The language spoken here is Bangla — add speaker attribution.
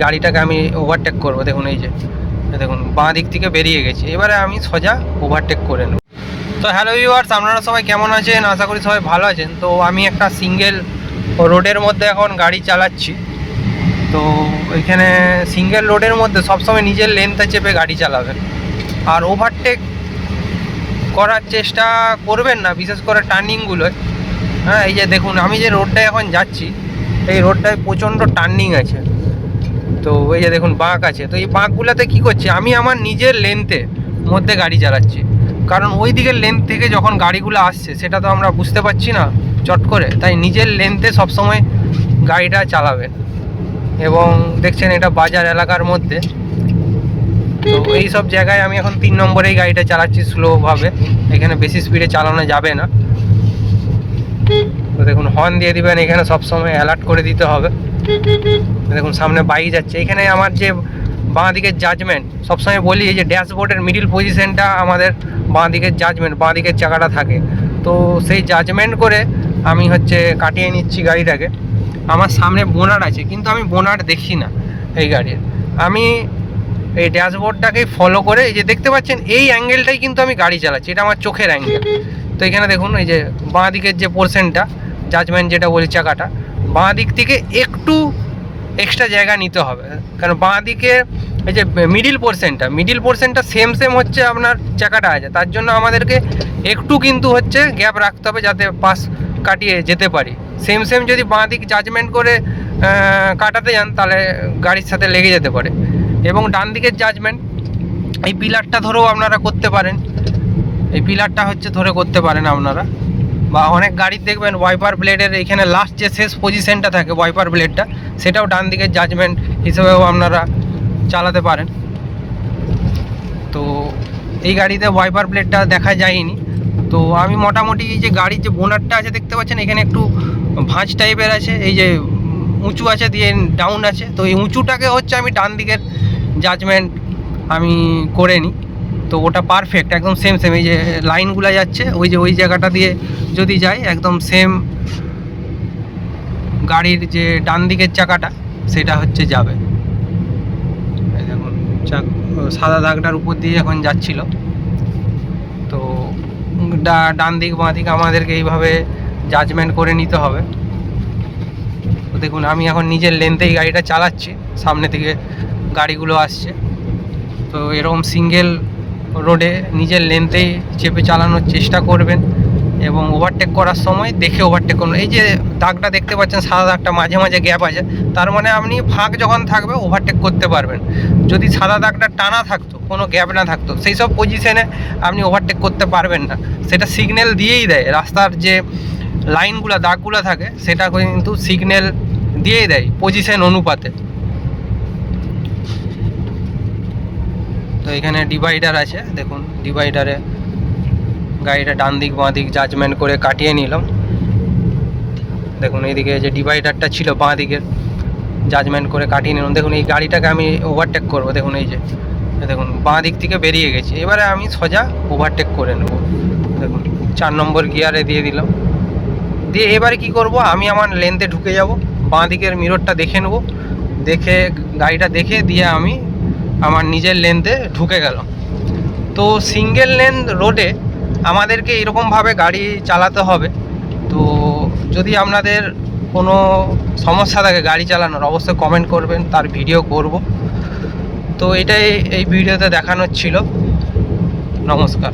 Speaker 1: গাড়িটাকে আমি ওভারটেক করবো। দেখুন এই যে দেখুন বাঁ দিক থেকে বেরিয়ে গেছি, এবারে আমি সোজা ওভারটেক করে নেব। তো হ্যালো ভিউয়ার্স, আপনারা সবাই কেমন আছেন? আশা করি সবাই ভালো আছেন। তো আমি একটা সিঙ্গেল রোডের মধ্যে এখন গাড়ি চালাচ্ছি। তো এখানে সিঙ্গেল রোডের মধ্যে সবসময় নিজের লেন্থে চেপে গাড়ি চালাবেন, আর ওভারটেক করার চেষ্টা করবেন না, বিশেষ করে টার্নিংগুলোয়। হ্যাঁ, এই যে দেখুন আমি যে রোডটায় এখন যাচ্ছি, এই রোডটায় প্রচণ্ড টার্নিং আছে। তো এই যে দেখুন বাঁক আছে, তো এই বাঁকগুলোতে কী করছি, আমি আমার নিজের লেন্থে মধ্যে গাড়ি চালাচ্ছি। কারণ ওই দিকের লেন্থ থেকে যখন গাড়িগুলো আসছে সেটা তো আমরা বুঝতে পারছি না চট করে, তাই নিজের লেন্থে সবসময় গাড়িটা চালাবেন। এবং দেখছেন এটা বাজার এলাকার মধ্যে, তো এই সব জায়গায় আমি এখন 3 নম্বরেই গাড়িটা চালাচ্ছি স্লোভাবে, এখানে বেশি স্পিডে চালানো যাবে না। তো দেখুন হর্ন দিয়ে দিবেন, এখানে সবসময় অ্যালার্ট করে দিতে হবে। দেখুন সামনে বাইক যাচ্ছে, এখানে আমার যে বাঁ দিকের জাজমেন্ট, সবসময় বলি এই যে ড্যাশবোর্ডের মিডিল পজিশনটা আমাদের বাঁ দিকের জাজমেন্ট, বাঁ দিকের চাকাটা থাকে। তো সেই জাজমেন্ট করে আমি কাটিয়ে নিচ্ছি গাড়িটাকে। আমার সামনে বোনাট আছে, কিন্তু আমি বোনাট দেখি না এই গাড়ির, আমি এই ড্যাশবোর্ডটাকেই ফলো করে এই যে দেখতে পাচ্ছেন এই অ্যাঙ্গেলটাই কিন্তু আমি গাড়ি চালাচ্ছি, এটা আমার চোখের অ্যাঙ্গেল। তো এখানে দেখুন এই যে বাঁ দিকের যে পোর্শনটা, জাজমেন্ট যেটা বলি চাকাটা, বাঁ দিক থেকে একটু এক্সট্রা জায়গা নিতে হবে। কারণ বাঁ দিকে এই যে মিডিল পোর্শনটা সেম হচ্ছে আপনার চাকাটা আছে, তার জন্য আমাদেরকে একটু কিন্তু গ্যাপ রাখতে হবে, যাতে পাশ কাটিয়ে যেতে পারি। সেম যদি বাঁ দিক জাজমেন্ট করে কাটাতে যান, তাহলে গাড়ির সাথে লেগে যেতে পারে। এবং ডান দিকের জাজমেন্ট, এই পিলারটা ধরেও আপনারা করতে পারেন, এই পিলারটা ধরে করতে পারেন আপনারা। বা অনেক গাড়ির দেখবেন ওয়াইপার ব্লেডের এখানে লাস্ট যে শেষ পজিশনটা থাকে ওয়াইপার ব্লেডটা, সেটাও ডান দিকের জাজমেন্ট হিসেবেও আপনারা চালাতে পারেন। তো এই গাড়িতে ওয়াইপার ব্লেডটা দেখা যায়নি। তো আমি মোটামুটি এই যে গাড়ির যে বোনারটা আছে দেখতে পাচ্ছেন, এখানে একটু ভাঁজ টাইপের আছে, এই যে উঁচু আছে দিয়ে ডাউন আছে, তো এই উঁচুটাকে আমি ডান দিকের জাজমেন্ট আমি করে নিই। তো ওটা পারফেক্ট একদম সেম এই যে লাইনগুলো যাচ্ছে ওই জায়গাটা দিয়ে যদি যায়, একদম সেম গাড়ির যে ডান দিকের চাকাটা সেটা যাবে। এই দেখুন সাদা দাগটার উপর দিয়ে এখন যাচ্ছিল। তো ডান দিক বাঁ দিক আমাদেরকে এইভাবে জাজমেন্ট করে নিতে হবে। তো দেখুন আমি এখন নিজের লেন্থেই গাড়িটা চালাচ্ছি, সামনে থেকে গাড়িগুলো আসছে। তো এরকম সিঙ্গেল রোডে নিজের লেন্থেই চেপে চালানোর চেষ্টা করবেন, এবং ওভারটেক করার সময় দেখে ওভারটেক করুন। এই যে দাগটা দেখতে পাচ্ছেন সাদা দাগটা, মাঝে মাঝে গ্যাপ আছে, তার মানে আপনি ফাঁক যখন থাকবে ওভারটেক করতে পারবেন। যদি সাদা দাগটা টানা থাকতো, কোনো গ্যাপ না থাকতো, সেই সব পজিশনে আপনি ওভারটেক করতে পারবেন না। সেটা সিগন্যাল দিয়েই দেয়, রাস্তার যে লাইনগুলো দাগগুলো থাকে সেটা কিন্তু সিগন্যাল দিয়েই দেয় পজিশন অনুপাতে। তো এখানে ডিভাইডার আছে, দেখুন ডিভাইডারে গাড়িটা ডান দিক বাঁ দিক জাজমেন্ট করে কাটিয়ে নিলাম। দেখুন এইদিকে যে ডিভাইডারটা ছিল বাঁ দিকের, জাজমেন্ট করে কাটিয়ে নিলাম। দেখুন এই গাড়িটাকে আমি ওভারটেক করব, দেখুন এই যে দেখুন বাঁ দিক থেকে বেরিয়ে গেছি, এবারে আমি সোজা ওভারটেক করে নেব। দেখুন 4 নম্বর গিয়ারে দিয়ে দিলাম, দিয়ে এবারে কি করব, আমি আমার লেন্থে ঢুকে যাব, বাঁ দিকের মিররটা দেখে নেব, দেখে গাড়িটা দেখে দিয়ে আমি আমার নিজের লেন্থে ঢুকে গেলাম। তো সিঙ্গেল লেন রোডে আমাদেরকে এরকমভাবে গাড়ি চালাতে হবে। তো যদি আপনাদের কোনো সমস্যা থাকে গাড়ি চালানোর, অবশ্যই কমেন্ট করবেন, তার ভিডিও করব। তো এটাই এই ভিডিওতে দেখানোর ছিল। নমস্কার।